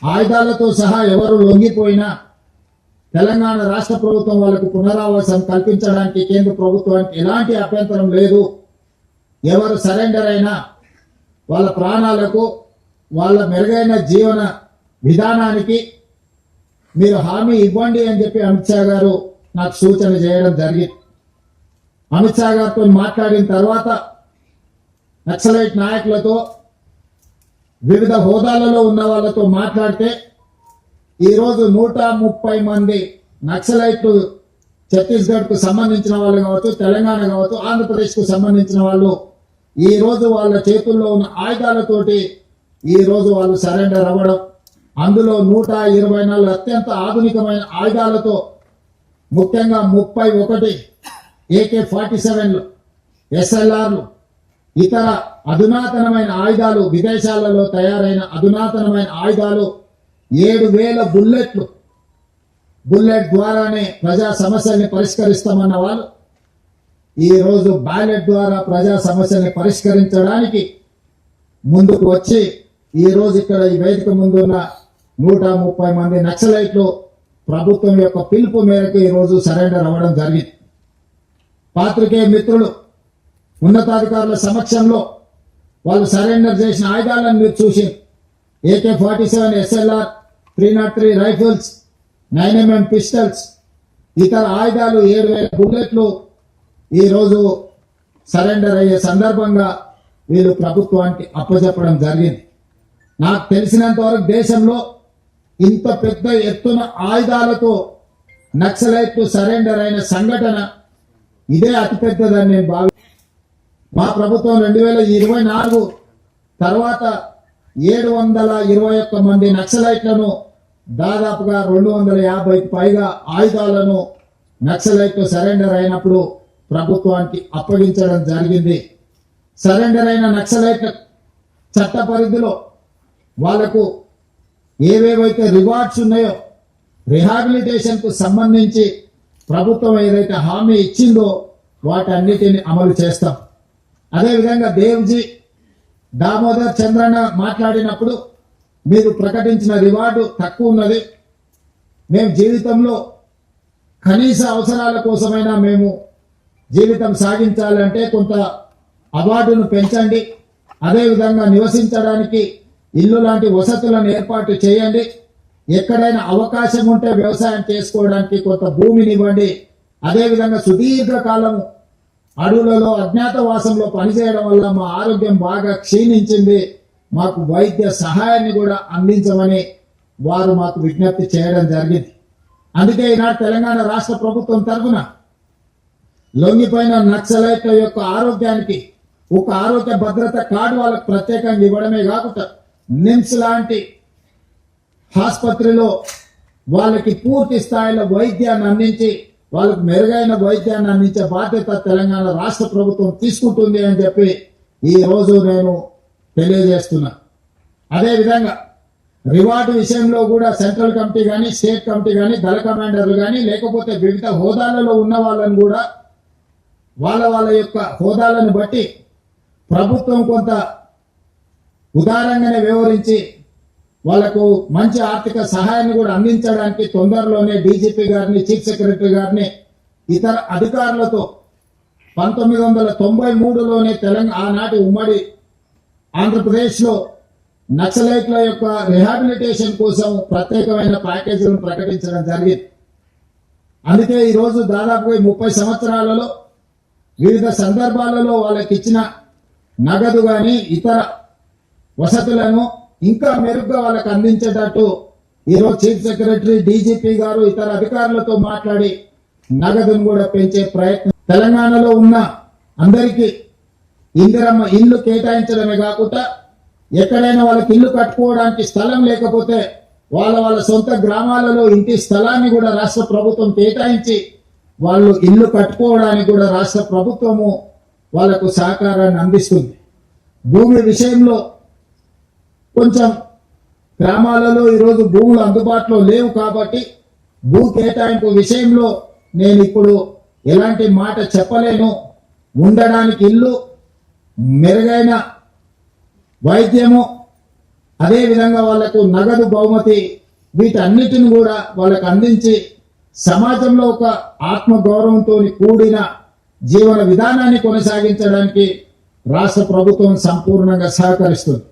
ఆయుధాలతో సహా ఎవరు లొంగిపోయినా తెలంగాణ రాష్ట్ర ప్రభుత్వం వాళ్ళకు పునరావాసం కల్పించడానికి కేంద్ర ప్రభుత్వానికి ఎలాంటి అభ్యంతరం లేదు. ఎవరు సరెండర్ అయినా వాళ్ళ ప్రాణాలకు వాళ్ళ మెరుగైన జీవన విధానానికి మీరు హామీ ఇవ్వండి అని చెప్పి అమిత్ షా గారు నాకు సూచన చేయడం జరిగింది. అమిత్ షా గారితో మాట్లాడిన తర్వాత నక్సలైట్ నాయకులతో వివిధ హోదాలలో ఉన్న వాళ్ళతో మాట్లాడితే ఈరోజు 130 మంది నక్సలైట్లు ఛత్తీస్గఢ్కు సంబంధించిన వాళ్ళు కావచ్చు, తెలంగాణ కావచ్చు, ఆంధ్రప్రదేశ్కు సంబంధించిన వాళ్ళు ఈ రోజు వాళ్ళ చేతుల్లో ఉన్న ఆయుధాలతోటి ఈ రోజు వాళ్ళు సరెండర్ అవ్వడం, అందులో 124 అత్యంత ఆధునికమైన ఆయుధాలతో ముఖ్యంగా 31 AK-47లు, SLRలు, ఇతర అధునాతనమైన ఆయుధాలు, విదేశాలలో తయారైన అధునాతనమైన ఆయుధాలు, 7,000 బుల్లెట్లు, బుల్లెట్ ద్వారానే ప్రజా సమస్యల్ని పరిష్కరిస్తామన్న వాళ్ళు ఈ రోజు బ్యాలెట్ ద్వారా ప్రజా సమస్యల్ని పరిష్కరించడానికి ముందుకు వచ్చి ఈ రోజు ఇక్కడ ఈ వేదిక ముందున్న 130 మంది నక్సలైట్లు ప్రభుత్వం యొక్క పిలుపు మేరకు ఈ రోజు సరెండర్ అవ్వడం జరిగింది. పాత్రికేయ మిత్రులు, ఉన్నతాధికారుల సమక్షంలో వాళ్ళు సరెండర్ చేసిన ఆయుధాలను మీరు చూసి AK-47 SLR, 303 rifles, 9mm pistols, ఇతర ఆయుధాలు, 7,000 బుల్లెట్లు ఈ రోజు సరెండర్ అయ్యే సందర్భంగా వీళ్ళు ప్రభుత్వానికి అప్పచెప్పడం జరిగింది. నాకు తెలిసినంత వరకు దేశంలో ఇంత పెద్ద ఎత్తున ఆయుధాలతో నక్సలైట్లు సరెండర్ అయిన సంఘటన ఇదే అతిపెద్దదని నేను మా ప్రభుత్వం 2024 తర్వాత 721 మంది నక్సలైట్లను, దాదాపుగా 250కి పైగా ఆయుధాలను నక్సలైట్లు సరెండర్ అయినప్పుడు ప్రభుత్వానికి అప్పగించడం జరిగింది. సరెండర్ అయిన నక్సలైట్ల చట్ట పరిధిలో వాళ్లకు ఏవేవైతే రివార్డ్స్ ఉన్నాయో, రిహాబిలిటేషన్ కు సంబంధించి ప్రభుత్వం ఏదైతే హామీ ఇచ్చిందో వాటన్నిటిని అమలు చేస్తాం. అదేవిధంగా దేవ్జీ దామోదర్ చంద్రన్న మాట్లాడినప్పుడు మీరు ప్రకటించిన రివార్డు తక్కువ ఉన్నది, మేము జీవితంలో కనీస అవసరాల కోసమైనా మేము జీవితం సాగించాలంటే కొంత అవార్డును పెంచండి, అదేవిధంగా నివసించడానికి ఇల్లు లాంటి వసతులను ఏర్పాటు చేయండి, ఎక్కడైనా అవకాశం ఉంటే వ్యవసాయం చేసుకోవడానికి కొంత భూమిని ఇవ్వండి, అదేవిధంగా సుదీర్ఘకాలం అడవులలో అజ్ఞాతవాసంలో పనిచేయడం వల్ల మా ఆరోగ్యం బాగా క్షీణించింది, మాకు వైద్య సహాయాన్ని కూడా అందించమని వారు మాకు విజ్ఞప్తి చేయడం జరిగింది. అందుకే ఈనాడు తెలంగాణ రాష్ట్ర ప్రభుత్వం తరఫున లొంగిపోయిన నక్సలైట్ల యొక్క ఆరోగ్యానికి ఒక ఆరోగ్య భద్రత కార్డు వాళ్ళకు ప్రత్యేకంగా ఇవ్వడమే కాకుండా నిమ్స్ లాంటి ఆసుపత్రిలో వాళ్ళకి పూర్తి స్థాయిలో వైద్యాన్ని అందించి వాళ్ళకు మెరుగైన వైద్యాన్ని అందించే బాధ్యత తెలంగాణ రాష్ట్ర ప్రభుత్వం తీసుకుంటుంది అని చెప్పి ఈ రోజు నేను తెలియజేస్తున్నా. అదేవిధంగా రివార్డు విషయంలో కూడా సెంట్రల్ కమిటీ కానీ, స్టేట్ కమిటీ కానీ, దళ కమాండర్లు కానీ, లేకపోతే వివిధ హోదాలలో ఉన్న వాళ్ళని కూడా వాళ్ళ యొక్క హోదాలను బట్టి ప్రభుత్వం కొంత ఉదారంగానే వ్యవహరించి వాళ్లకు మంచి ఆర్థిక సహాయాన్ని కూడా అందించడానికి తొందరలోనే డీజీపీ గారిని, చీఫ్ సెక్రటరీ గారిని, ఇతర అధికారులతో 1993లోనే తెలంగాణ ఆనాటి ఉమ్మడి ఆంధ్రప్రదేశ్లో నక్సలైట్ల యొక్క రిహాబిలిటేషన్ కోసం ప్రత్యేకమైన ప్యాకేజీలను ప్రకటించడం జరిగింది. అందుకే ఈరోజు దాదాపు 30 సంవత్సరాలలో వివిధ సందర్భాలలో వాళ్ళకి ఇచ్చిన నగదు కానీ ఇతర వసతులను ఇంకా మెరుగ్గా వాళ్ళకి అందించేటట్టు ఈరోజు చీఫ్ సెక్రటరీ, డీజీపీ గారు ఇతర అధికారులతో మాట్లాడి నగదును కూడా పెంచే ప్రయత్నం, తెలంగాణలో ఉన్న అందరికీ ఇందిరమ్మ ఇల్లు కేటాయించడమే కాకుండా ఎక్కడైనా వాళ్ళకి ఇల్లు కట్టుకోవడానికి స్థలం లేకపోతే వాళ్ళ సొంత గ్రామాలలో ఇంటి స్థలాన్ని కూడా రాష్ట్ర ప్రభుత్వం కేటాయించి వాళ్ళు ఇల్లు కట్టుకోవడానికి కూడా రాష్ట్ర ప్రభుత్వము వాళ్లకు సహకారాన్ని అందిస్తుంది. భూమి విషయంలో కొంచెం గ్రామాలలో ఈరోజు భూములు అందుబాటులో లేవు కాబట్టి భూ కేటాయింపు విషయంలో నేను ఇప్పుడు ఎలాంటి మాట చెప్పలేను. ఉండడానికి ఇల్లు, మెరుగైన వైద్యము, అదే విధంగా వాళ్లకు నగదు బహుమతి వీటన్నిటిని కూడా వాళ్ళకు అందించి సమాజంలో ఒక ఆత్మగౌరవంతో కూడిన జీవన విధానాన్ని కొనసాగించడానికి రాష్ట్ర ప్రభుత్వం సంపూర్ణంగా సహకరిస్తుంది.